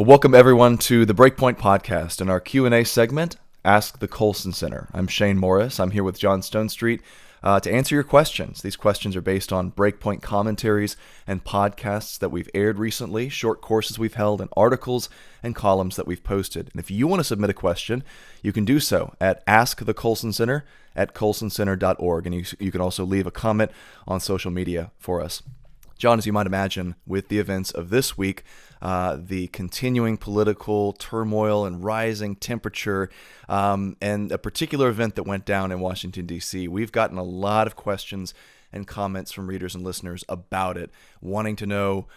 Well, welcome everyone to the BreakPoint podcast and our Q&A segment, Ask the Colson Center. I'm Shane Morris. I'm here with John Stonestreet to answer your questions. These questions are based on BreakPoint commentaries and podcasts that we've aired recently, short courses we've held, and articles and columns that we've posted. And if you want to submit a question, you can do so at AsktheColsonCenter at colsoncenter.org. And you can also leave a comment on social media for us. John, as you might imagine, with the events of this week, the continuing political turmoil and rising temperature, and a particular event that went down in Washington, D.C., we've gotten a lot of questions and comments from readers and listeners about it, wanting to know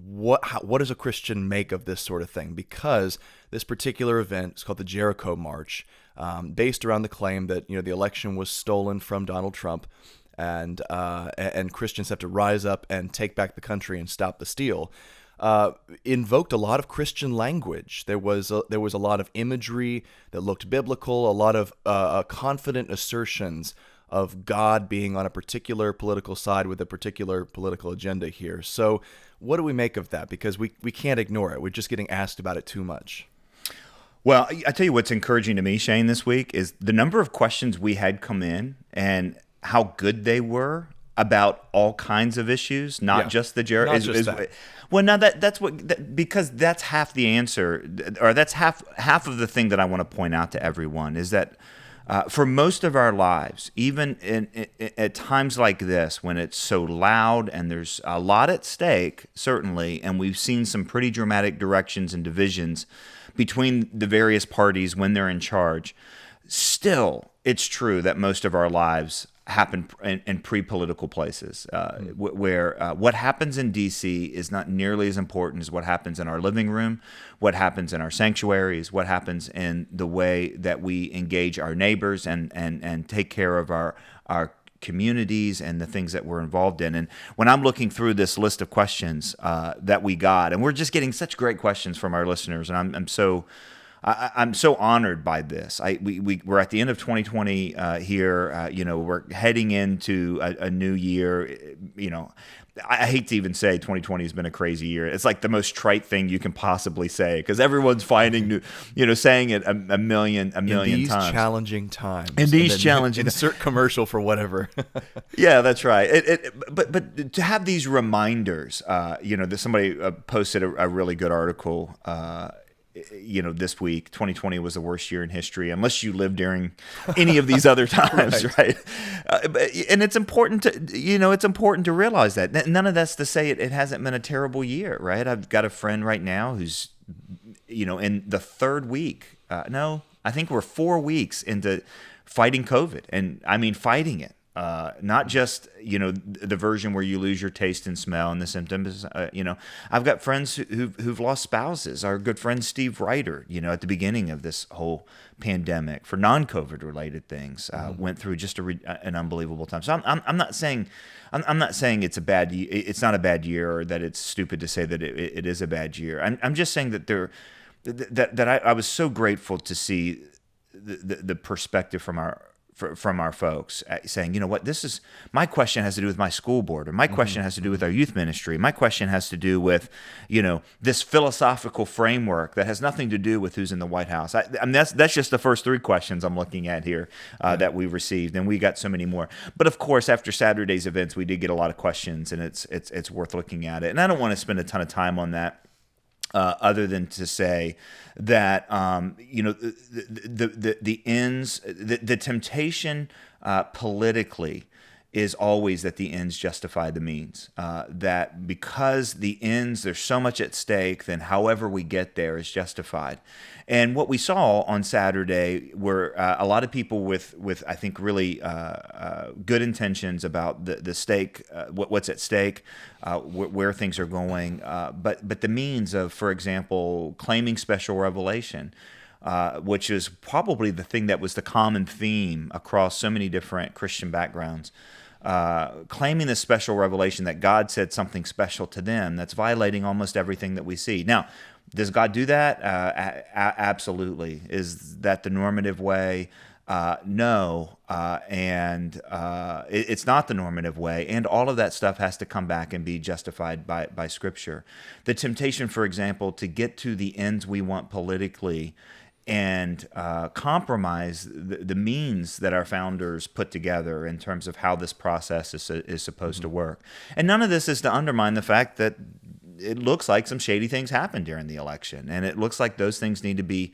what does a Christian make of this sort of thing? Because this particular event is called the Jericho March, based around the claim that the election was stolen from Donald Trump. And Christians have to rise up and take back the country and stop the steal. Invoked a lot of Christian language. There was a lot of imagery that looked biblical, a lot of confident assertions of God being on a particular political side with a particular political agenda here. So what do we make of that? Because we can't ignore it. We're just getting asked about it too much. Well, I tell you what's encouraging to me, Shane, this week is the number of questions we had come in and how good they were about all kinds of issues, not just the Jericho. Well, now because that's half the answer, or that's half of the thing that I want to point out to everyone is that for most of our lives, even at times like this, when it's so loud and there's a lot at stake, certainly, and we've seen some pretty dramatic directions and divisions between the various parties when they're in charge, still, it's true that most of our lives happen in pre-political places, where what happens in D.C. is not nearly as important as what happens in our living room, what happens in our sanctuaries, what happens in the way that we engage our neighbors and take care of our communities and the things that we're involved in. And when I'm looking through this list of questions that we got, and we're just getting such great questions from our listeners, and I'm so honored by this. We're at the end of 2020 here. We're heading into a new year. I hate to even say 2020 has been a crazy year. It's like the most trite thing you can possibly say because everyone's finding new, saying it a million times. In these challenging times. Insert commercial for whatever. Yeah, that's right. But to have these reminders, that somebody posted a really good article. This week, 2020 was the worst year in history, unless you lived during any of these other times, right? And it's important to realize that. None of that's to say it hasn't been a terrible year, right? I've got a friend right now who's, in the third week. No, I think we're 4 weeks into fighting COVID, and I mean fighting it. Not just, the version where you lose your taste and smell and the symptoms, I've got friends who've lost spouses. Our good friend Steve Ryder, at the beginning of this whole pandemic for non-COVID related things, went through just an unbelievable time. So I'm not saying it's a bad, it's not a bad year or that it's stupid to say that it is a bad year. I'm just saying that I was so grateful to see the perspective from our folks saying, this is my question has to do with my school board, or my question has to do with our youth ministry. My question has to do with, this philosophical framework that has nothing to do with who's in the White House. That's just the first 3 questions I'm looking at here that we received, and we got so many more. But of course, after Saturday's events, we did get a lot of questions, and it's worth looking at it. And I don't want to spend a ton of time on that. Other than to say that the ends, the temptation politically is always that the ends justify the means. That because the ends, there's so much at stake, then however we get there is justified. And what we saw on Saturday were a lot of people with I think really good intentions about the stake, what's at stake, where things are going, but the means of, for example, claiming special revelation. Which is probably the thing that was the common theme across so many different Christian backgrounds. Claiming this special revelation that God said something special to them that's violating almost everything that we see. Now, does God do that? Absolutely. Is that the normative way? No, and it's not the normative way, and all of that stuff has to come back and be justified by Scripture. The temptation, for example, to get to the ends we want politically and compromise the means that our founders put together in terms of how this process is supposed to work. And none of this is to undermine the fact that it looks like some shady things happened during the election, and it looks like those things need to be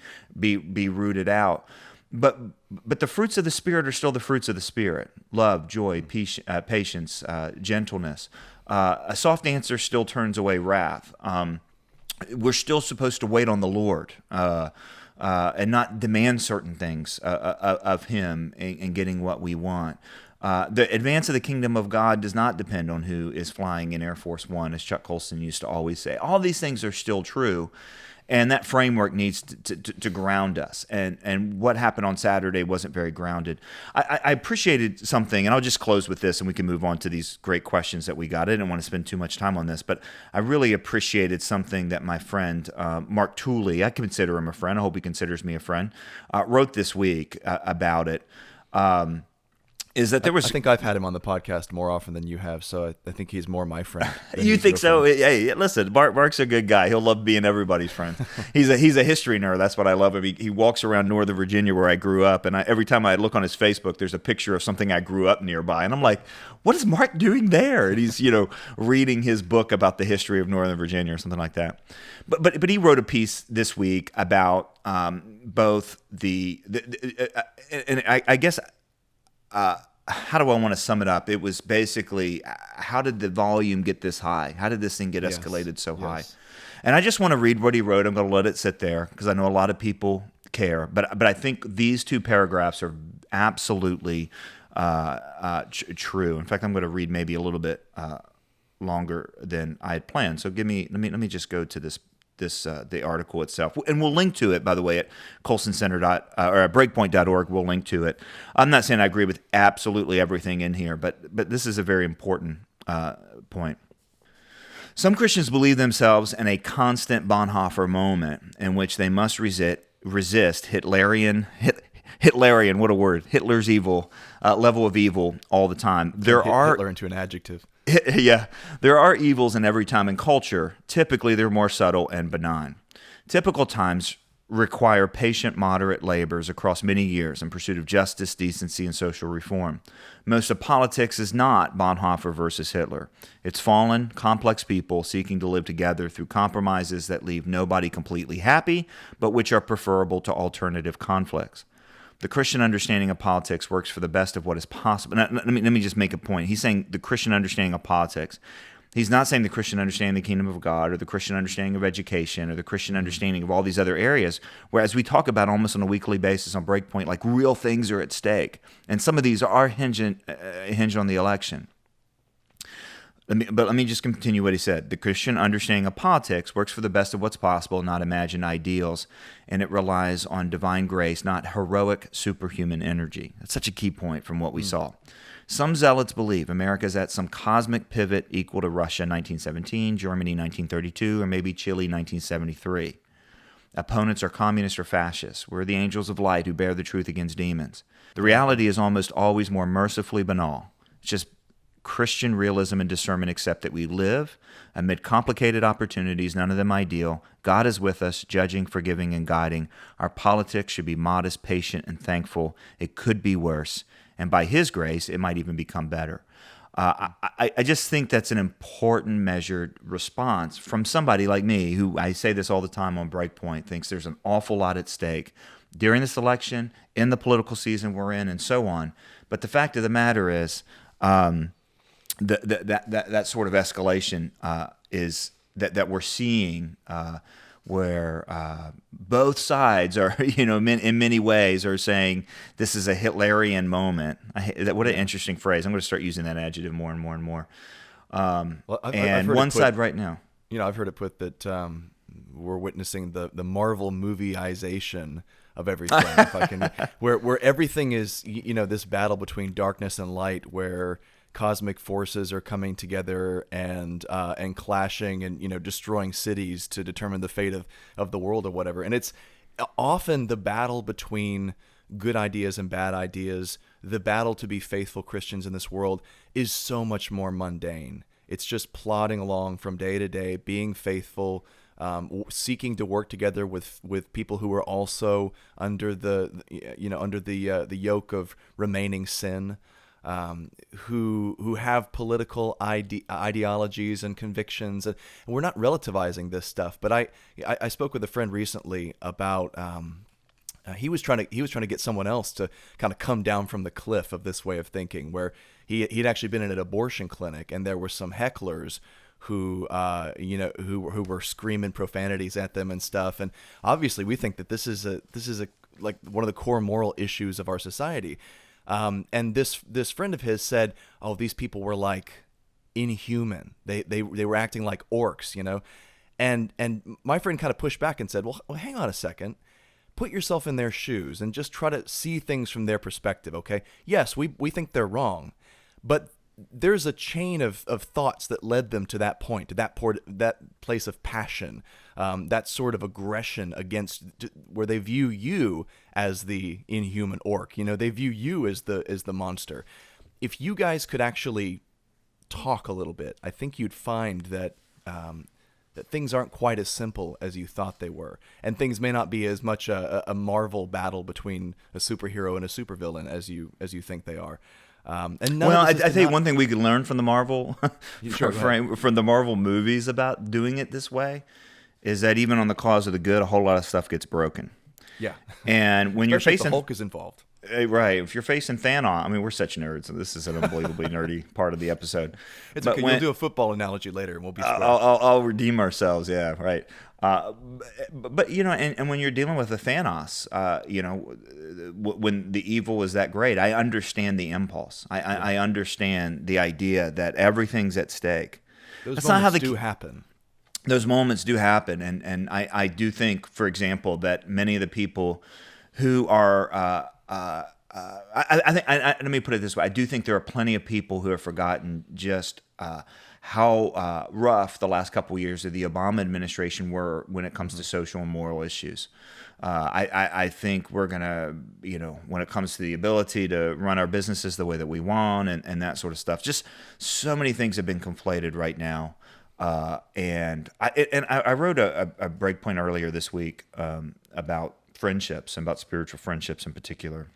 rooted out. But the fruits of the Spirit are still the fruits of the Spirit: love, joy, patience, gentleness. A soft answer still turns away wrath. We're still supposed to wait on the Lord and not demand certain things of Him in getting what we want. The advance of the kingdom of God does not depend on who is flying in Air Force One, as Chuck Colson used to always say. All these things are still true, and that framework needs to ground us. And what happened on Saturday wasn't very grounded. I appreciated something, and I'll just close with this, and we can move on to these great questions that we got. I didn't want to spend too much time on this, but I really appreciated something that my friend Mark Tooley, I consider him a friend, I hope he considers me a friend, wrote this week about it. Is that there was? I think I've had him on the podcast more often than you have, so I think he's more my friend. You think so? Hey, listen, Mark's a good guy. He'll love being everybody's friend. He's a history nerd. That's what I love him. He walks around Northern Virginia where I grew up, and every time I look on his Facebook, there's a picture of something I grew up nearby, and I'm like, what is Mark doing there? And he's reading his book about the history of Northern Virginia or something like that. But he wrote a piece this week about both and I guess. How do I want to sum it up? It was basically, how did the volume get this high? How did this thing get escalated so high? And I just want to read what he wrote. I'm going to let it sit there because I know a lot of people care. But I think these two paragraphs are absolutely true. In fact, I'm going to read maybe a little bit longer than I had planned. So let me just go to the article itself, and we'll link to it, by the way, at ColsonCenter or at BreakPoint.org. We'll link to it. I'm not saying I agree with absolutely everything in here, but this is a very important point. Some Christians believe themselves in a constant Bonhoeffer moment in which they must resist Hitlerian, what a word, Hitler's evil, level of evil all the time. Hitler into an adjective. Yeah, there are evils in every time and culture. Typically, they're more subtle and benign. Typical times require patient, moderate labors across many years in pursuit of justice, decency, and social reform. Most of politics is not Bonhoeffer versus Hitler. It's fallen, complex people seeking to live together through compromises that leave nobody completely happy, but which are preferable to alternative conflicts. The Christian understanding of politics works for the best of what is possible. Now, let me just make a point. He's saying the Christian understanding of politics. He's not saying the Christian understanding of the kingdom of God or the Christian understanding of education or the Christian understanding of all these other areas, whereas we talk about almost on a weekly basis on BreakPoint, like real things are at stake. And some of these are hinge on the election. Let me just continue what he said. The Christian understanding of politics works for the best of what's possible, not imagined ideals, and it relies on divine grace, not heroic superhuman energy. That's such a key point from what we saw. Some zealots believe America is at some cosmic pivot equal to Russia 1917, Germany 1932, or maybe Chile 1973. Opponents are communists or fascists. We're the angels of light who bear the truth against demons. The reality is almost always more mercifully banal. It's just Christian realism and discernment accept that we live amid complicated opportunities, none of them ideal. God is with us, judging, forgiving, and guiding. Our politics should be modest, patient, and thankful. It could be worse, and by His grace, it might even become better. I just think that's an important measured response from somebody like me, who, I say this all the time on BreakPoint, thinks there's an awful lot at stake during this election, in the political season we're in, and so on. But the fact of the matter is, that sort of escalation is that we're seeing, where both sides are, in many ways, are saying this is a Hitlerian moment. What an interesting phrase. I'm going to start using that adjective more and more and more. And one side right now. I've heard it put that we're witnessing the Marvel movieization of everything, if I can, where everything is, this battle between darkness and light, where cosmic forces are coming together and clashing and destroying cities to determine the fate of the world or whatever. And it's often the battle between good ideas and bad ideas. The battle to be faithful Christians in this world is so much more mundane. It's just plodding along from day to day, being faithful, seeking to work together with people who are also under the yoke of remaining sin, who have political ideologies and convictions, and we're not relativizing this stuff. But I spoke with a friend recently about. He was trying to get someone else to kind of come down from the cliff of this way of thinking, where he'd actually been in an abortion clinic, and there were some hecklers who were screaming profanities at them and stuff. And obviously, we think that this is like one of the core moral issues of our society. And this friend of his said, "Oh, these people were like inhuman. They were acting like orcs, you know." And my friend kind of pushed back and said, "Well, hang on a second. Put yourself in their shoes and just try to see things from their perspective, okay? Yes, we think they're wrong, but there's a chain of thoughts that led them to that point, to that place of passion, that sort of aggression against, where they view you as the inhuman orc. You know, they view you as the monster. If you guys could actually talk a little bit, I think you'd find that things aren't quite as simple as you thought they were, and things may not be as much a Marvel battle between a superhero and a supervillain as you think they are." I think one thing we could learn from the Marvel, Sure, from the Marvel movies about doing it this way, is that even on the cause of the good, a whole lot of stuff gets broken. Yeah, and when especially you're if facing the Hulk is involved. Right. If you're facing Thanos, I mean, we're such nerds, so this is an unbelievably nerdy part of the episode. It's okay. You'll do a football analogy later, and we'll be square. I'll redeem ourselves. Yeah, right. But you know, and when you're dealing with a Thanos, when the evil is that great, I understand the impulse. I understand the idea that everything's at stake. Those moments do happen. Those moments do happen, and I do think, for example, that many of the people who are let me put it this way. I do think there are plenty of people who have forgotten just how rough the last couple of years of the Obama administration were when it comes to social and moral issues. I think we're going to, when it comes to the ability to run our businesses the way that we want and that sort of stuff, just so many things have been conflated right now. And I wrote a BreakPoint earlier this week about friendships and about spiritual friendships in particular.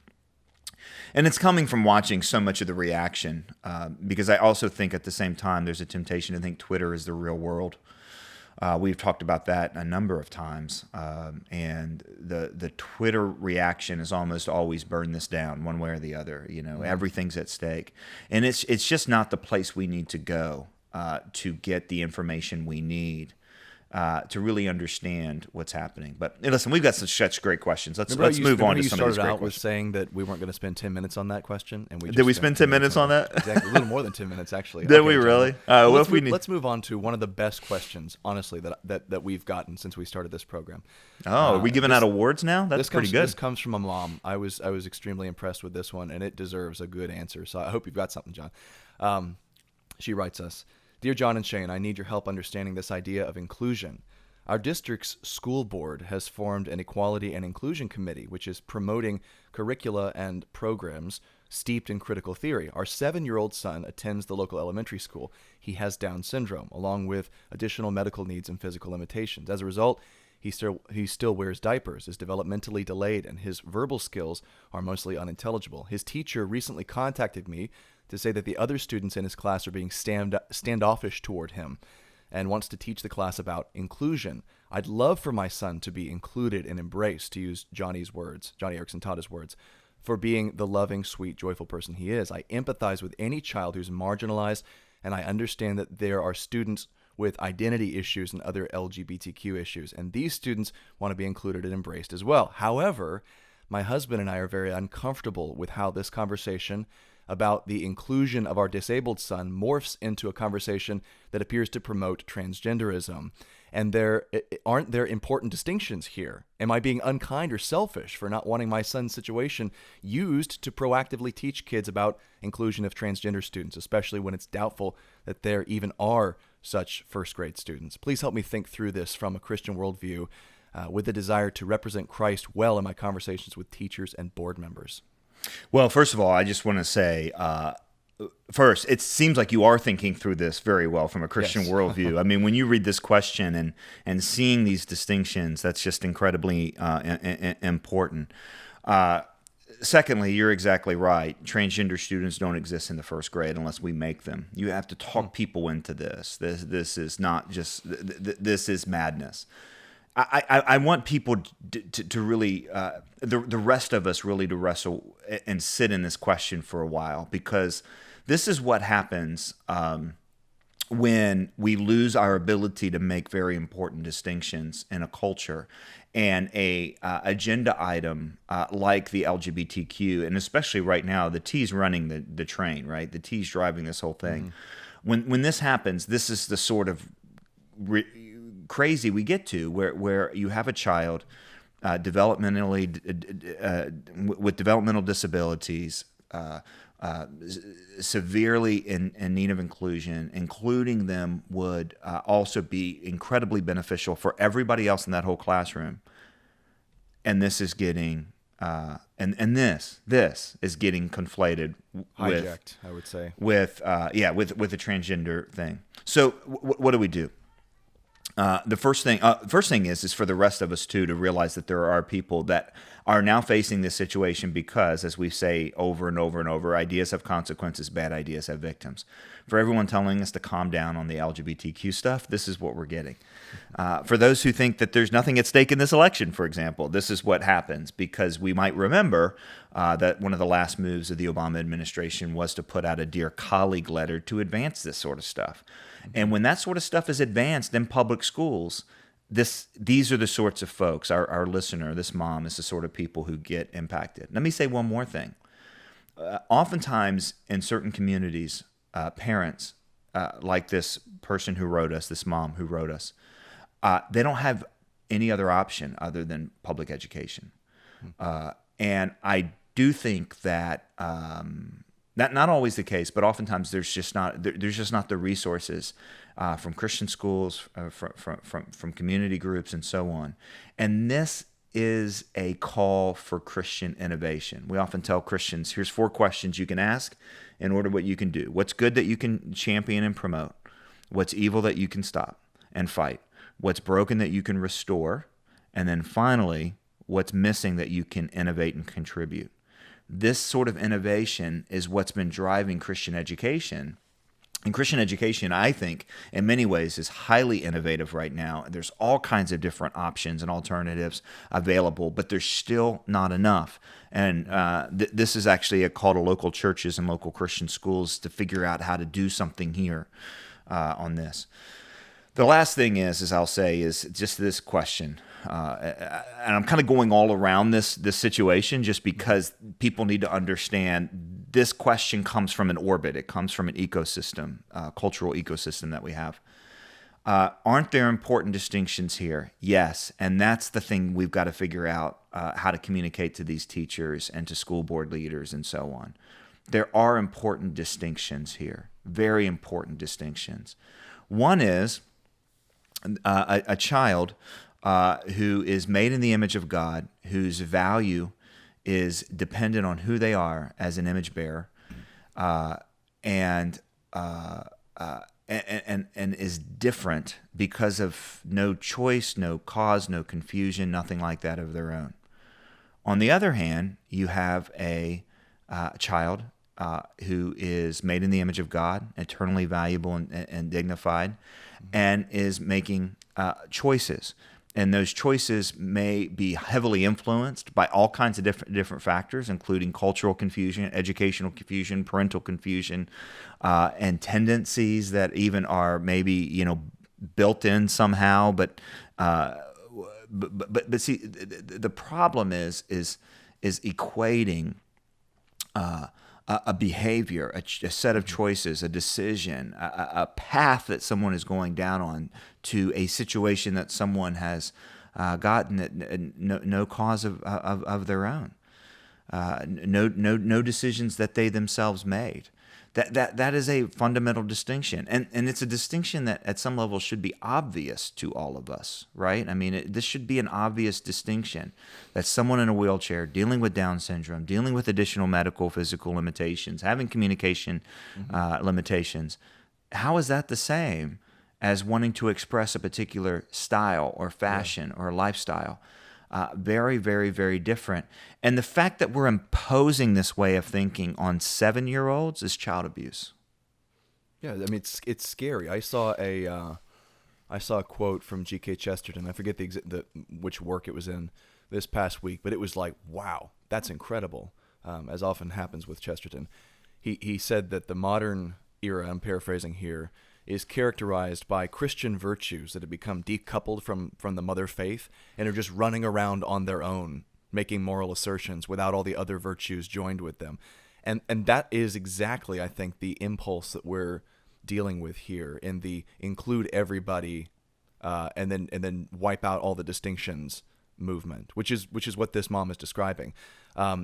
And it's coming from watching so much of the reaction, because I also think at the same time there's a temptation to think Twitter is the real world. We've talked about that a number of times, and the Twitter reaction is almost always burn this down one way or the other. Everything's at stake, and it's just not the place we need to go to get the information we need. To really understand what's happening. But listen, we've got such great questions. Let's move on to some of these great questions. You started out with saying that we weren't going to spend 10 minutes on that question, and did we spend 10 minutes on that? Exactly, a little more than 10 minutes actually. Did we really? Let's move on to one of the best questions, honestly, that we've gotten since we started this program. Are we giving out awards now? That's pretty good. This comes from a mom. I was extremely impressed with this one, and it deserves a good answer. So I hope you've got something, John. She writes us, "Dear John and Shane, I need your help understanding this idea of inclusion. Our district's school board has formed an equality and inclusion committee, which is promoting curricula and programs steeped in critical theory. Our 7-year-old son attends the local elementary school. He has Down syndrome, along with additional medical needs and physical limitations. As a result, he still wears diapers, is developmentally delayed, and his verbal skills are mostly unintelligible. His teacher recently contacted me to say that the other students in his class are being standoffish toward him and wants to teach the class about inclusion. I'd love for my son to be included and embraced, to use Johnny Erickson Tada's words, for being the loving, sweet, joyful person he is. I empathize with any child who's marginalized, and I understand that there are students with identity issues and other LGBTQ issues, and these students want to be included and embraced as well. However, my husband and I are very uncomfortable with how this conversation about the inclusion of our disabled son morphs into a conversation that appears to promote transgenderism. And aren't there important distinctions here? Am I being unkind or selfish for not wanting my son's situation used to proactively teach kids about inclusion of transgender students, especially when it's doubtful that there even are such first grade students? Please help me think through this from a Christian worldview. with a desire to represent Christ well in my conversations with teachers and board members? Well, first of all, I just want to say, first, it seems like you are thinking through this very well from a Christian Yes. worldview. I mean, when you read this question and seeing these distinctions, that's just incredibly important. Secondly, you're exactly right. Transgender students don't exist in the first grade unless we make them. You have to talk people into this. This is not just, this is madness. I want people to really, the rest of us really to wrestle and sit in this question for a while, because this is what happens when we lose our ability to make very important distinctions in a culture, and a agenda item like the LGBTQ, and especially right now, the T's running the train, right? The T's driving this whole thing. When this happens, this is the sort of crazy we get to, where you have a child developmentally with developmental disabilities, severely in need of inclusion. Including them would also be incredibly beneficial for everybody else in that whole classroom. And this is getting this is getting conflated Hijacked, I would say. with the transgender thing. So what do we do? The first thing is for the rest of us too to realize that there are people that are now facing this situation because, as we say over and over and over, ideas have consequences, bad ideas have victims. For everyone telling us to calm down on the LGBTQ stuff, this is what we're getting. For those who think that there's nothing at stake in this election, for example, this is what happens, because we might remember that one of the last moves of the Obama administration was to put out a Dear Colleague letter to advance this sort of stuff. And when that sort of stuff is advanced in public schools, these are the sorts of folks, our listener, this mom, is the sort of people who get impacted. Let me say one more thing. Oftentimes in certain communities, parents, like this person who wrote us, this mom who wrote us, they don't have any other option other than public education. And I do think that that's not always the case, but oftentimes there's just not the resources from Christian schools, from community groups, and so on. And this is a call for Christian innovation. We often tell Christians, here's 4 questions you can ask in order what you can do. What's good that you can champion and promote? What's evil that you can stop and fight? What's broken that you can restore? And then finally, what's missing that you can innovate and contribute? This sort of innovation is what's been driving Christian education. And Christian education, I think, in many ways is highly innovative right now. There's all kinds of different options and alternatives available, but there's still not enough. And this is actually a call to local churches and local Christian schools to figure out how to do something here on this. The last thing is I'll say, is just this question. And I'm kind of going all around this situation just because people need to understand this question comes from an orbit. It comes from an ecosystem, cultural ecosystem that we have. Aren't there important distinctions here? Yes. And that's the thing we've got to figure out, how to communicate to these teachers and to school board leaders and so on. There are important distinctions here, very important distinctions. One is a child who is made in the image of God, whose value is dependent on who they are as an image bearer, and is different because of no choice, no cause, no confusion, nothing like that of their own. On the other hand, you have a child who is made in the image of God, eternally valuable and dignified, and is making choices. And those choices may be heavily influenced by all kinds of different factors, including cultural confusion, educational confusion, parental confusion, and tendencies that even are maybe built in somehow. But see, the problem is equating a behavior, a set of choices, a decision, a path that someone is going down on to a situation that someone has gotten at no cause of their own, no decisions that they themselves made. That is a fundamental distinction, and it's a distinction that at some level should be obvious to all of us, right? I mean, this should be an obvious distinction that someone in a wheelchair dealing with Down syndrome, dealing with additional medical, physical limitations, having communication limitations, how is that the same as wanting to express a particular style or fashion or lifestyle? Very, very, very different. And the fact that we're imposing this way of thinking on 7-year-olds is child abuse. Yeah, I mean, it's scary. I saw a quote from G.K. Chesterton. I forget which work it was in this past week, but it was like, wow, that's incredible, as often happens with Chesterton. He said that the modern era, I'm paraphrasing here, is characterized by Christian virtues that have become decoupled from the mother faith and are just running around on their own, making moral assertions without all the other virtues joined with them. And that is exactly, I think, the impulse that we're dealing with here in the include everybody and then wipe out all the distinctions movement, which is what this mom is describing.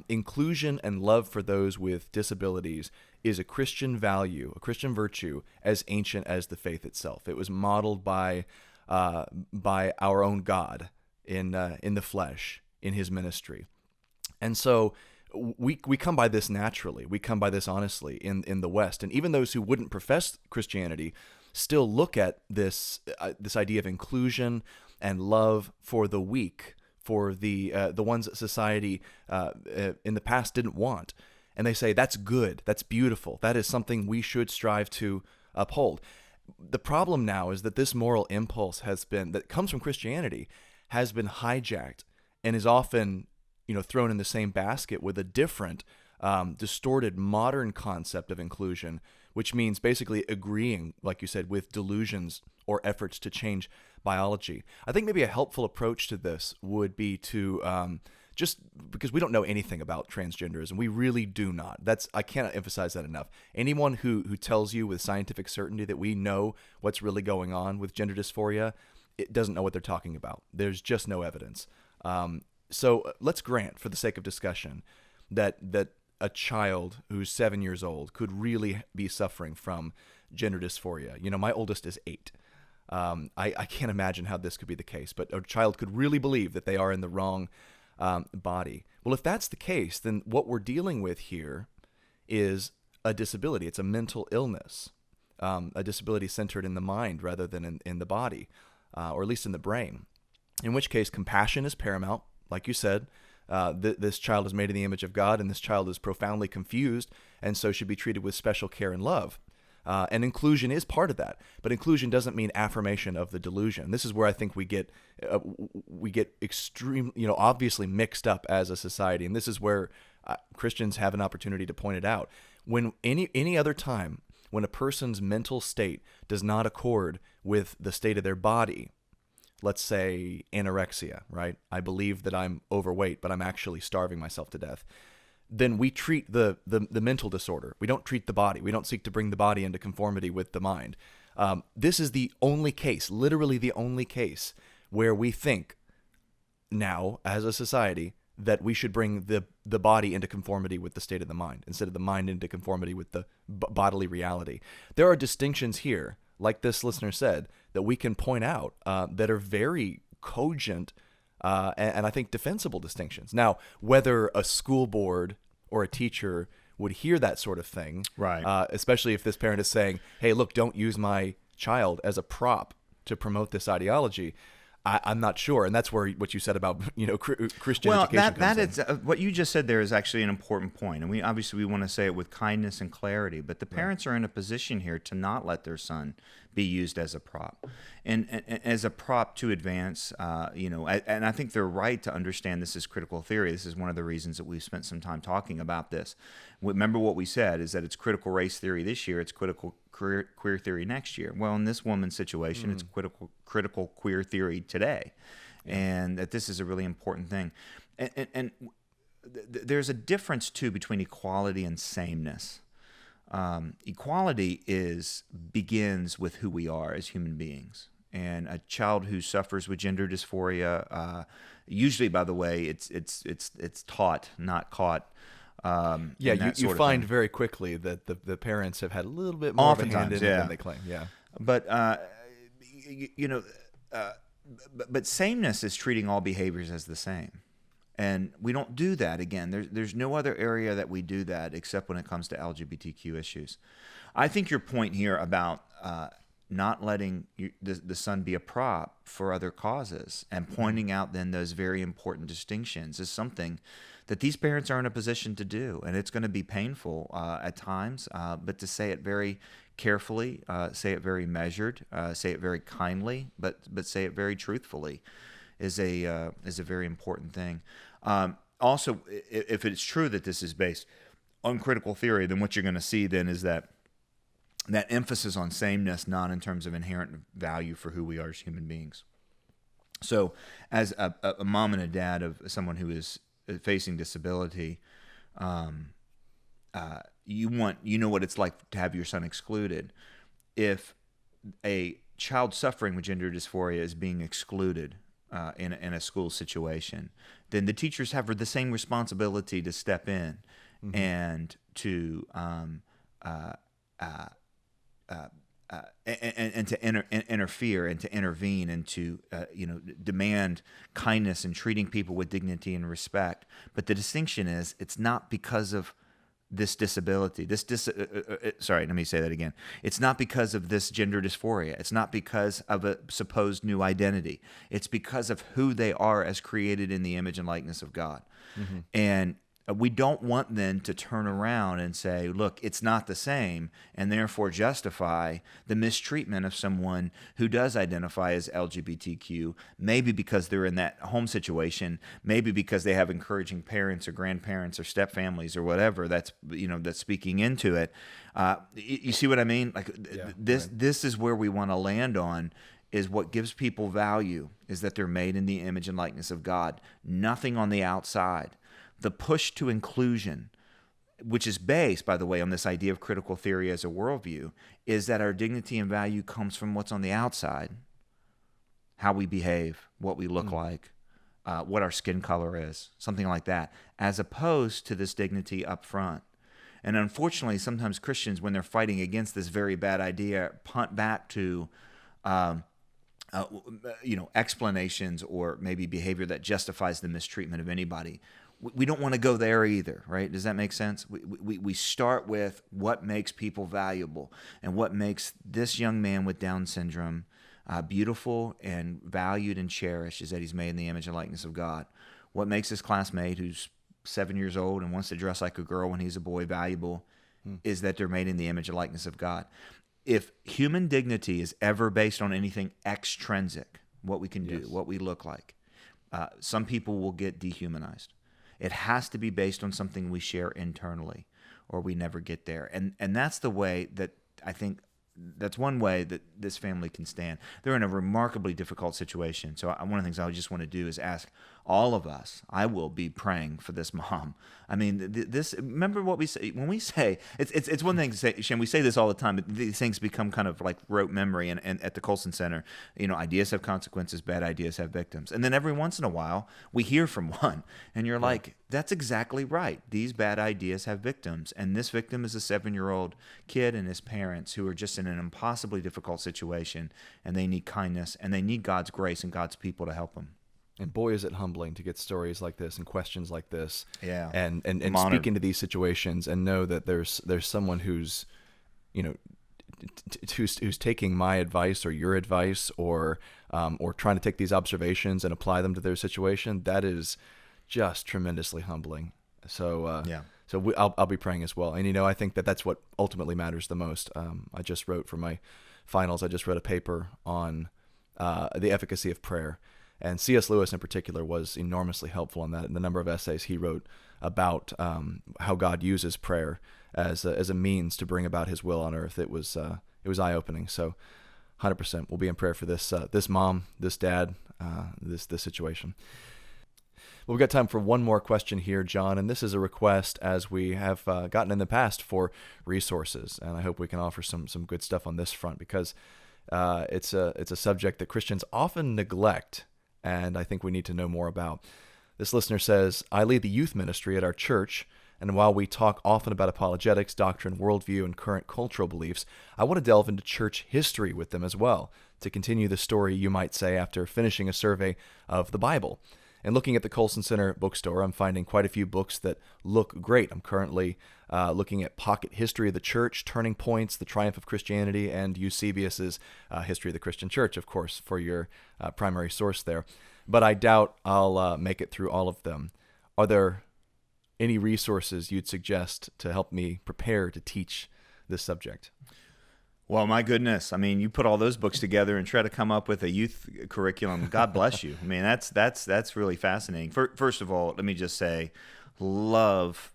Inclusion and love for those with disabilities is a Christian value, a Christian virtue, as ancient as the faith itself. It was modeled by our own God in the flesh, in His ministry, and so we come by this naturally. We come by this honestly in the West, and even those who wouldn't profess Christianity still look at this idea of inclusion and love for the weak, for the ones that society in the past didn't want. And they say, that's good, that's beautiful, that is something we should strive to uphold. The problem now is that this moral impulse that comes from Christianity has been hijacked and is often thrown in the same basket with a different, distorted modern concept of inclusion, which means basically agreeing, like you said, with delusions or efforts to change biology. I think maybe a helpful approach to this would be to just because we don't know anything about transgenderism, we really do not. I cannot emphasize that enough. Anyone who tells you with scientific certainty that we know what's really going on with gender dysphoria, it doesn't know what they're talking about. There's just no evidence. So let's grant, for the sake of discussion, that a child who's 7 years old could really be suffering from gender dysphoria. My oldest is 8. I can't imagine how this could be the case, but a child could really believe that they are in the wrong body. Well, if that's the case, then what we're dealing with here is a disability. It's a mental illness, a disability centered in the mind rather than in the body, or at least in the brain, in which case compassion is paramount. Like you said, this child is made in the image of God, and this child is profoundly confused, and so should be treated with special care and love. And inclusion is part of that, but inclusion doesn't mean affirmation of the delusion. This is where I think we get extreme, obviously mixed up as a society, and this is where Christians have an opportunity to point it out. When any other time, when a person's mental state does not accord with the state of their body, let's say anorexia, right? I believe that I'm overweight, but I'm actually starving myself to death. Then we treat the mental disorder. We don't treat the body. We don't seek to bring the body into conformity with the mind. This is the only case, literally the only case, where we think now, as a society, that we should bring the body into conformity with the state of the mind, instead of the mind into conformity with the bodily reality. There are distinctions here, like this listener said, that we can point out that are very cogent and I think defensible distinctions. Now, whether a school board or a teacher would hear that sort of thing, right? Especially if this parent is saying, hey, look, don't use my child as a prop to promote this ideology, I'm not sure. And that's where what you said about Christian education comes in. Is what you just said there is actually an important point. And we want to say it with kindness and clarity, but the parents are in a position here to not let their son be used as a prop and as a prop to advance, and I think they're right to understand this is critical theory. This is one of the reasons that we've spent some time talking about this. Remember what we said is that it's critical race theory this year, it's critical queer theory next year. Well, in this woman's situation, it's critical queer theory today, and that this is a really important thing. And there's a difference too between equality and sameness. Equality begins with who we are as human beings, and a child who suffers with gender dysphoria, usually, by the way, it's taught, not caught. Yeah, and that you sort of find thing. very quickly that the parents have had a little bit more of a hand Oftentimes, in it yeah. than they claim. Yeah. But you know, but sameness is treating all behaviors as the same, and we don't do that. Again, there's no other area that we do that except when it comes to LGBTQ issues. I think your point here about not letting the son be a prop for other causes and pointing out then those very important distinctions is something that these parents are in a position to do, and it's going to be painful at times, but to say it very carefully, say it very measured, say it very kindly, but say it very truthfully is a very important thing. Also, if it's true that this is based on critical theory, then what you're going to see then is that emphasis on sameness, not in terms of inherent value for who we are as human beings. So, as a mom and a dad of someone who is facing disability, you know what it's like to have your son excluded. If a child suffering with gender dysphoria is being excluded in a school situation, then the teachers have the same responsibility to step in and to and to interfere and to intervene and to demand kindness and treating people with dignity and respect. But the distinction is, it's not because of this disability. Sorry, let me say that again. It's not because of this gender dysphoria. It's not because of a supposed new identity. It's because of who they are as created in the image and likeness of God. And we don't want then to turn around and say, look, it's not the same, and therefore justify the mistreatment of someone who does identify as LGBTQ, maybe because they're in that home situation, maybe because they have encouraging parents or grandparents or stepfamilies or whatever that's speaking into it. You see what I mean? Like this is where we want to land on. Is what gives people value is that they're made in the image and likeness of God, nothing on the outside. The push to inclusion, which is based, by the way, on this idea of critical theory as a worldview, is that our dignity and value comes from what's on the outside, how we behave, what we look like, what our skin color is, something like that, as opposed to this dignity up front. And unfortunately, sometimes Christians, when they're fighting against this very bad idea, punt back to explanations or maybe behavior that justifies the mistreatment of anybody. We don't want to go there either, right? Does that make sense? We start with what makes people valuable, and what makes this young man with Down syndrome beautiful and valued and cherished is that he's made in the image and likeness of God. What makes his classmate who's 7 years old and wants to dress like a girl when he's a boy valuable is that they're made in the image and likeness of God. If human dignity is ever based on anything extrinsic, what we can do, what we look like, some people will get dehumanized. It has to be based on something we share internally, or we never get there. And that's the way that I think that's one way that this family can stand. They're in a remarkably difficult situation. So one of the things I just want to do is ask all of us. I will be praying for this mom. I mean, this. Remember what we say when we say it's one thing to say, Shem. We say this all the time, but these things become kind of like rote memory. And at the Colson Center, ideas have consequences. Bad ideas have victims. And then every once in a while, we hear from one, and you're like, that's exactly right. These bad ideas have victims, and this victim is a 7-year-old kid and his parents who are just in an impossibly difficult situation, and they need kindness, and they need God's grace and God's people to help them. And boy, is it humbling to get stories like this and questions like this, and honored. speak into these situations and know that there's someone who's, who's taking my advice or your advice or trying to take these observations and apply them to their situation. That is just tremendously humbling. So I'll be praying as well. And I think that's what ultimately matters the most. I just wrote for my finals. I just wrote a paper on the efficacy of prayer. And C.S. Lewis in particular was enormously helpful in that. And the number of essays he wrote about how God uses prayer as a means to bring about His will on earth, it was eye-opening. So, 100%, we'll be in prayer for this mom, this dad, this situation. Well, we've got time for one more question here, John, and this is a request as we have gotten in the past for resources, and I hope we can offer some good stuff on this front because it's a subject that Christians often neglect. And I think we need to know more about. This listener says, I lead the youth ministry at our church, And while we talk often about apologetics, doctrine, worldview, and current cultural beliefs, I want to delve into church history with them as well, to continue the story, you might say, after finishing a survey of the Bible. And looking at the Colson Center bookstore, I'm finding quite a few books that look great. I'm currently looking at Pocket History of the Church, Turning Points, The Triumph of Christianity, and Eusebius's History of the Christian Church, of course, for your primary source there. But I doubt I'll make it through all of them. Are there any resources you'd suggest to help me prepare to teach this subject? Well, my goodness. I mean, you put all those books together and try to come up with a youth curriculum. God bless you. I mean, that's really fascinating. First of all, let me just say, love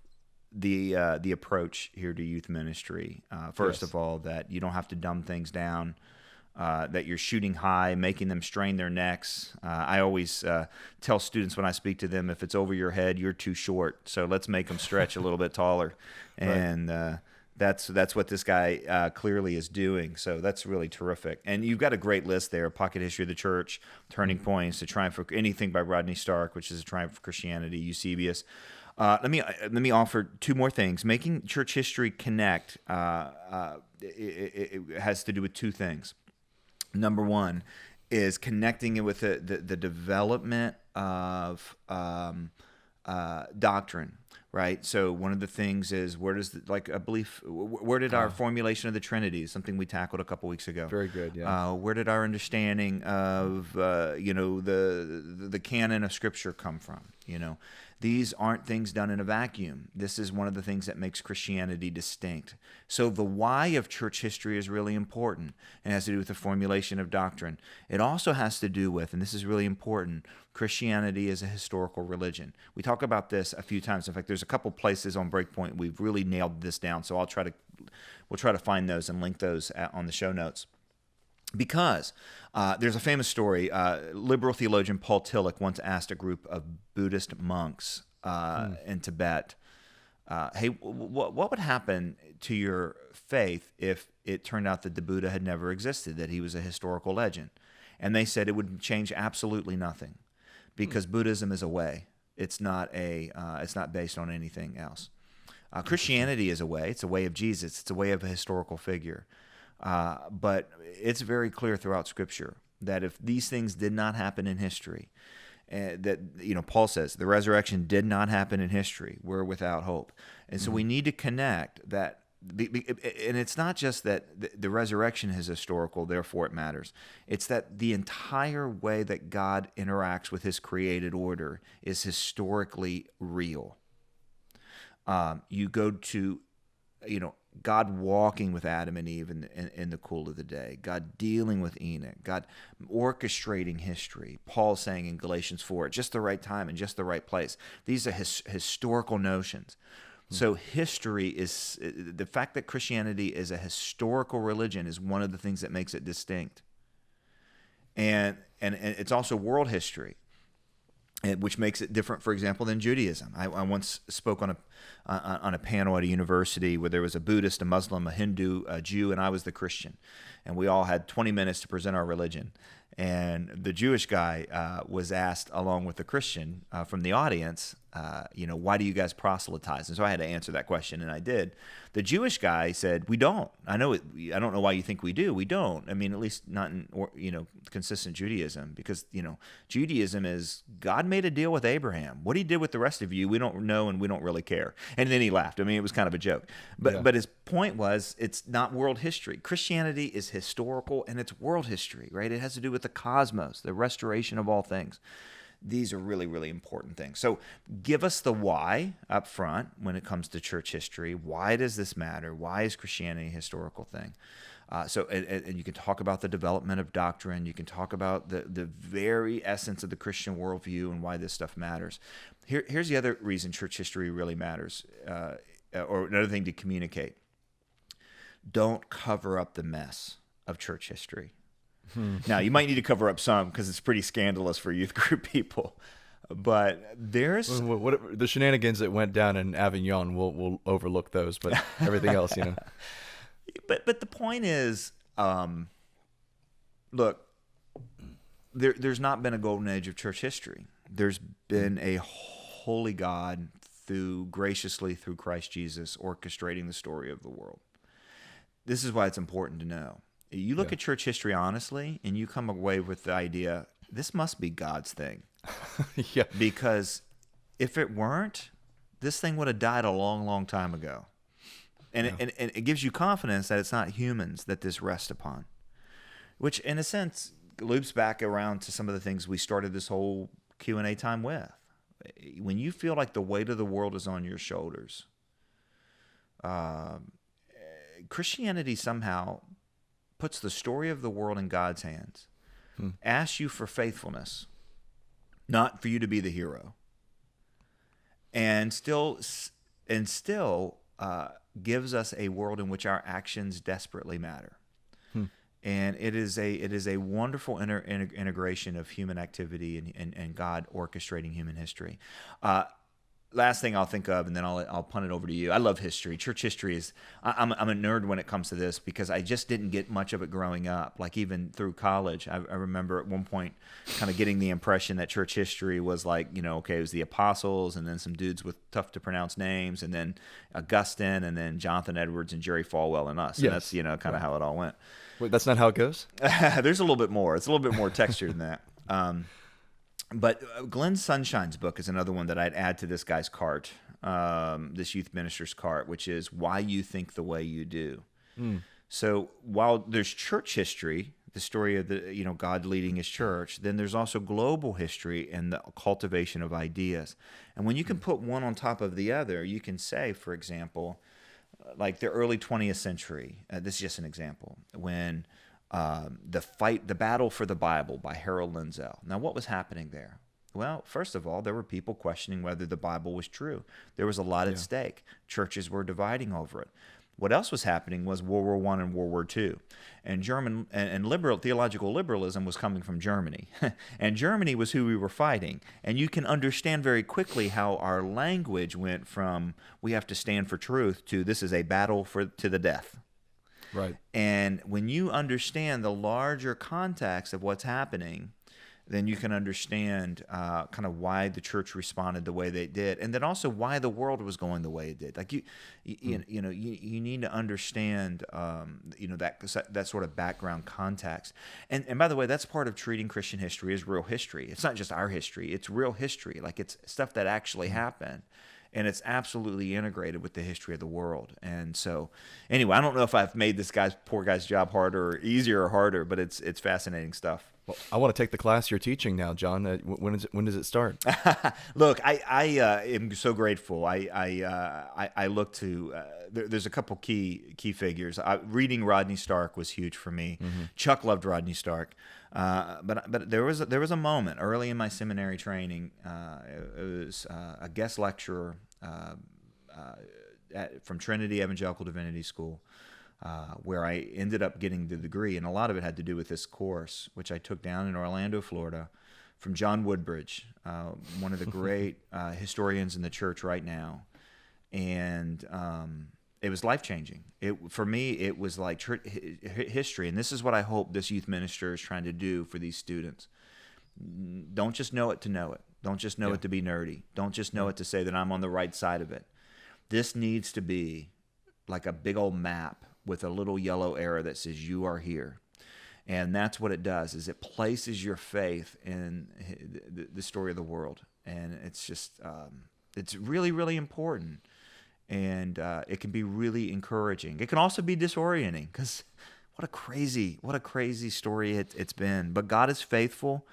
the approach here to youth ministry. First of all, that you don't have to dumb things down, that you're shooting high, making them strain their necks. I always tell students when I speak to them, if it's over your head, you're too short. So let's make them stretch a little bit taller. And that's what this guy clearly is doing. So that's really terrific. And you've got a great list there: Pocket History of the Church, Turning Points, The Triumph of Anything by Rodney Stark, which is A Triumph of Christianity, Eusebius. Let me offer two more things. Making church history connect it has to do with two things. Number one is connecting it with the development of doctrine. Right. So one of the things is, where does where did our formulation of the Trinity, something we tackled a couple weeks ago? Very good. Yeah. Where did our understanding of the canon of Scripture come from? These aren't things done in a vacuum. This is one of the things that makes Christianity distinct. So the why of church history is really important. It has to do with the formulation of doctrine. It also has to do with, and this is really important, Christianity is a historical religion. We talk about this a few times. In fact, there's a couple places on BreakPoint we've really nailed this down. So we'll try to find those and link those on the show notes. Because there's a famous story. Liberal theologian Paul Tillich once asked a group of Buddhist monks in Tibet, hey, what would happen to your faith if it turned out that the Buddha had never existed, that he was a historical legend? And they said it would change absolutely nothing, because Buddhism is a way. It's not based on anything else. Christianity is a way. It's a way of Jesus. It's a way of a historical figure. But it's very clear throughout Scripture that if these things did not happen in history, Paul says the resurrection did not happen in history, we're without hope. And so we need to connect that. And it's not just that the resurrection is historical, therefore it matters. It's that the entire way that God interacts with his created order is historically real. You go to, God walking with Adam and Eve in the cool of the day, God dealing with Enoch, God orchestrating history. Paul saying in Galatians 4, at just the right time and just the right place. These are historical notions. So history is, the fact that Christianity is a historical religion is one of the things that makes it distinct. And it's also world history, which makes it different, for example, than Judaism. I once spoke on a panel at a university where there was a Buddhist, a Muslim, a Hindu, a Jew, and I was the Christian. And we all had 20 minutes to present our religion. And the Jewish guy was asked, along with the Christian from the audience, why do you guys proselytize? And so I had to answer that question, and I did. The Jewish guy said, we don't. I don't know why you think we do. We don't. I mean, at least not in consistent Judaism, because Judaism is God made a deal with Abraham. What he did with the rest of you, we don't know, and we don't really care. And then he laughed. I mean, it was kind of a joke. But his point was, it's not world history. Christianity is historical, and it's world history, right? It has to do with the cosmos, the restoration of all things. These are really, really important things. So give us the why up front when it comes to church history. Why does this matter? Why is Christianity a historical thing? And you can talk about the development of doctrine. You can talk about the very essence of the Christian worldview and why this stuff matters. Here's the other reason church history really matters, or another thing to communicate. Don't cover up the mess of church history. Now, you might need to cover up some because it's pretty scandalous for youth group people. But there's... the shenanigans that went down in Avignon, we'll overlook those, but everything else, But the point is, look, there's not been a golden age of church history. There's been a holy God graciously through Christ Jesus, orchestrating the story of the world. This is why it's important to know. You look at church history honestly, and you come away with the idea, this must be God's thing. Yeah. Because if it weren't, this thing would have died a long, long time ago. And, and it gives you confidence that it's not humans that this rests upon, which in a sense loops back around to some of the things we started this whole Q&A time with. When you feel like the weight of the world is on your shoulders, Christianity somehow puts the story of the world in God's hands, asks you for faithfulness, not for you to be the hero, and still gives us a world in which our actions desperately matter. And it is a wonderful integration of human activity and God orchestrating human history. Last thing I'll think of, and then I'll punt it over to you. I love history. Church history is. I'm a nerd when it comes to this because I just didn't get much of it growing up. Like even through college, I remember at one point kind of getting the impression that church history was like, okay, it was the apostles and then some dudes with tough to pronounce names, and then Augustine, and then Jonathan Edwards and Jerry Falwell and us. Yes. And that's kind of how it all went. Wait, that's not how it goes? There's a little bit more. It's a little bit more texture than that. But Glenn Sunshine's book is another one that I'd add to this guy's cart, this youth minister's cart, which is Why You Think the Way You Do. So while there's church history, the story of God leading his church, then there's also global history and the cultivation of ideas. And when you can put one on top of the other, you can say, for example, like the early 20th century, this is just an example, when the battle for the Bible by Harold Lindsell. Now, what was happening there? Well, first of all, there were people questioning whether the Bible was true. There was a lot at stake. Churches were dividing over it. What else was happening was World War I and World War II. And theological liberalism was coming from Germany. And Germany was who we were fighting. And you can understand very quickly how our language went from we have to stand for truth to this is a battle to the death. Right. And when you understand the larger context of what's happening, then you can understand kind of why the church responded the way they did, and then also why the world was going the way it did. Like you need to understand that sort of background context. And by the way, that's part of treating Christian history as real history. It's not just our history; it's real history. Like it's stuff that actually happened. And it's absolutely integrated with the history of the world. And so, anyway, I don't know if I've made this poor guy's job harder or easier or harder, but it's fascinating stuff. Well, I want to take the class you're teaching now, John. When does it start? Look, I am so grateful. I look to there's a couple key figures. Reading Rodney Stark was huge for me. Mm-hmm. Chuck loved Rodney Stark, but there was a moment early in my seminary training. It was a guest lecturer from Trinity Evangelical Divinity School. Where I ended up getting the degree, and a lot of it had to do with this course, which I took down in Orlando, Florida, from John Woodbridge, one of the great historians in the church right now. And it was life-changing. For me, it was like history, and this is what I hope this youth minister is trying to do for these students. Don't just know it to know it. Don't just know it to be nerdy. Don't just know it to say that I'm on the right side of it. This needs to be like a big old map with a little yellow arrow that says you are here. And that's what it does, is it places your faith in the story of the world. And it's just, it's really, really important. And it can be really encouraging. It can also be disorienting, because what a crazy story it's been. But God is faithful.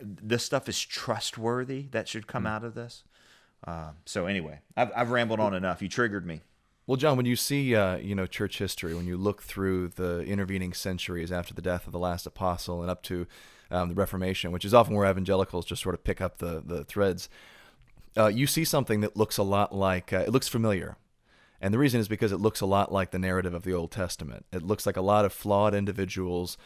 This stuff is trustworthy that should come out of this. So anyway, I've rambled on enough. You triggered me. Well, John, when you see, church history, when you look through the intervening centuries after the death of the last apostle and up to the Reformation, which is often where evangelicals just sort of pick up the threads, you see something that looks a lot like, it looks familiar. And the reason is because it looks a lot like the narrative of the Old Testament. It looks like a lot of flawed individuals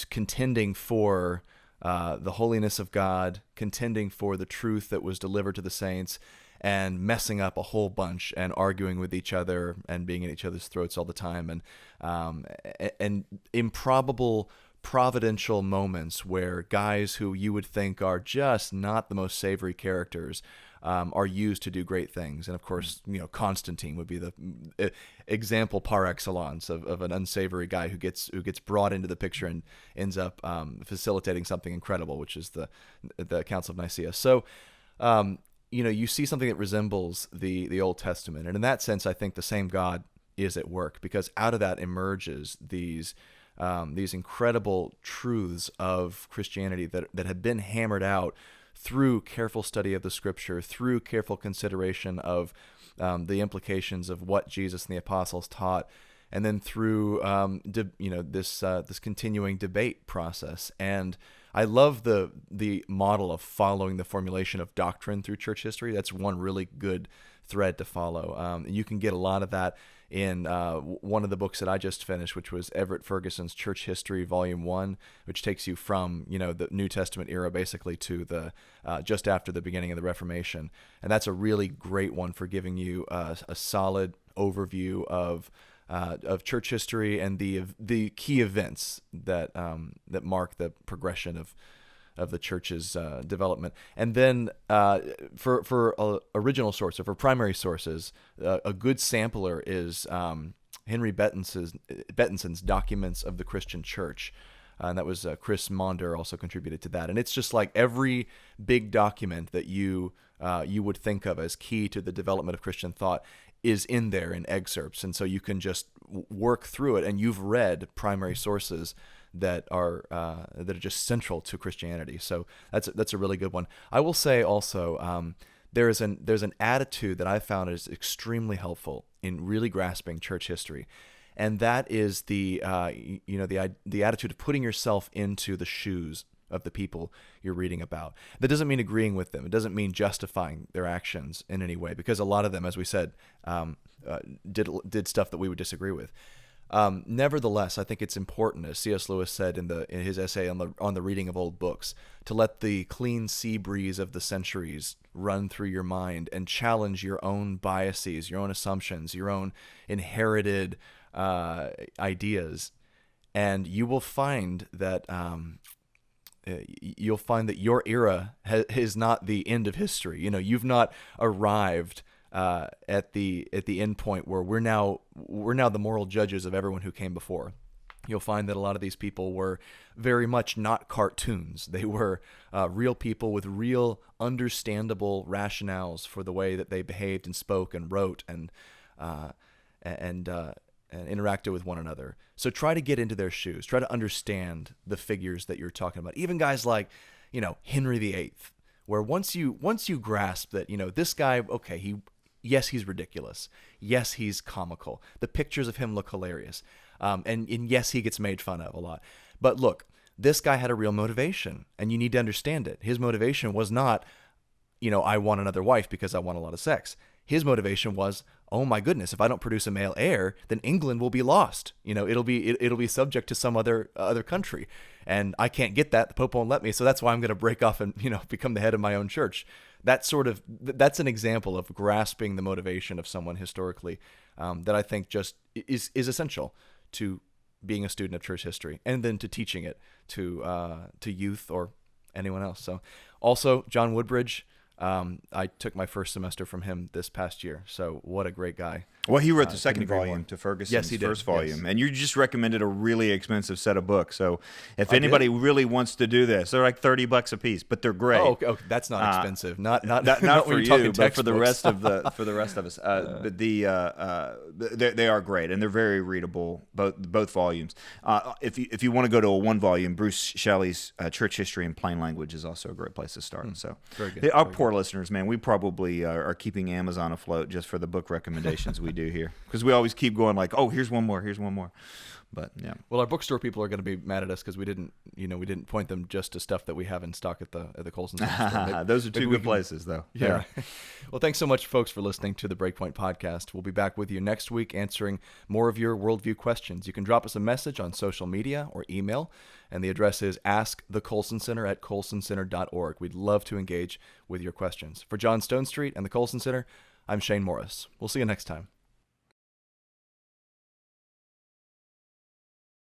contending for the holiness of God, contending for the truth that was delivered to the saints, and messing up a whole bunch and arguing with each other and being at each other's throats all the time, and improbable providential moments where guys who you would think are just not the most savory characters are used to do great things. And of course, Constantine would be the example par excellence of an unsavory guy who gets brought into the picture and ends up facilitating something incredible, which is the Council of Nicaea. So, you see something that resembles the Old Testament, and in that sense, I think the same God is at work, because out of that emerges these incredible truths of Christianity that have been hammered out through careful study of the Scripture, through careful consideration of the implications of what Jesus and the apostles taught, and then through this continuing debate process. And I love the model of following the formulation of doctrine through church history. That's one really good thread to follow. You can get a lot of that in one of the books that I just finished, which was Everett Ferguson's Church History, Volume 1, which takes you from the New Testament era basically to the just after the beginning of the Reformation, and that's a really great one for giving you a solid overview of church history and the key events that mark the progression of the church's development. And then for original source, or for primary sources, a good sampler is Henry Bettinson's Documents of the Christian Church. And that was Chris Maunder also contributed to that. And it's just like every big document that you would think of as key to the development of Christian thought is in there in excerpts. And so you can just work through it, and you've read primary sources that are just central to Christianity. So that's a really good one. I will say also there's an attitude that I found is extremely helpful in really grasping church history, and that is the attitude of putting yourself into the shoes of the people you're reading about. That doesn't mean agreeing with them. It doesn't mean justifying their actions in any way, because a lot of them, as we said, did stuff that we would disagree with. Nevertheless, I think it's important, as C.S. Lewis said in his essay on the reading of old books, to let the clean sea breeze of the centuries run through your mind and challenge your own biases, your own assumptions, your own inherited ideas, and you will find that your era is not the end of history. You've not arrived at the end point where we're now the moral judges of everyone who came before. You'll find that a lot of these people were very much not cartoons. They were real people with real understandable rationales for the way that they behaved and spoke and wrote and interacted with one another. So try to get into their shoes. Try to understand the figures that you're talking about. Even guys like, Henry VIII, where once you grasp that, this guy, okay, yes, he's ridiculous. Yes, he's comical. The pictures of him look hilarious. And yes, he gets made fun of a lot. But look, this guy had a real motivation, and you need to understand it. His motivation was not, I want another wife because I want a lot of sex. His motivation was, oh my goodness, if I don't produce a male heir, then England will be lost. It'll be subject to some other country, and I can't get that. The Pope won't let me, so that's why I'm going to break off and become the head of my own church. That's an example of grasping the motivation of someone historically that I think just is essential to being a student of church history, and then to teaching it to youth or anyone else. So, also John Woodbridge. I took my first semester from him this past year. So what a great guy. Well, he wrote the second volume to Ferguson's first volume. Yes. And you just recommended a really expensive set of books. So if anybody really wants to do this, they're like $30 a piece, but they're great. Oh, okay. That's not expensive. Not for you, but for the rest of us. But they are great, and they're very readable. Both volumes. If you want to go to a one volume, Bruce Shelley's Church History in Plain Language is also a great place to start. So very good. Our poor listeners, man, we probably are keeping Amazon afloat just for the book recommendations we do here, because we always keep going like, oh, here's one more. But yeah. Well, our bookstore people are going to be mad at us because we didn't point them just to stuff that we have in stock at the Colson Center. Those are two good places, though. Yeah. Well, thanks so much, folks, for listening to the BreakPoint podcast. We'll be back with you next week answering more of your worldview questions. You can drop us a message on social media or email, and the address is AsktheColsonCenter at colsoncenter.org. We'd love to engage with your questions. For John Stonestreet and the Colson Center, I'm Shane Morris. We'll see you next time.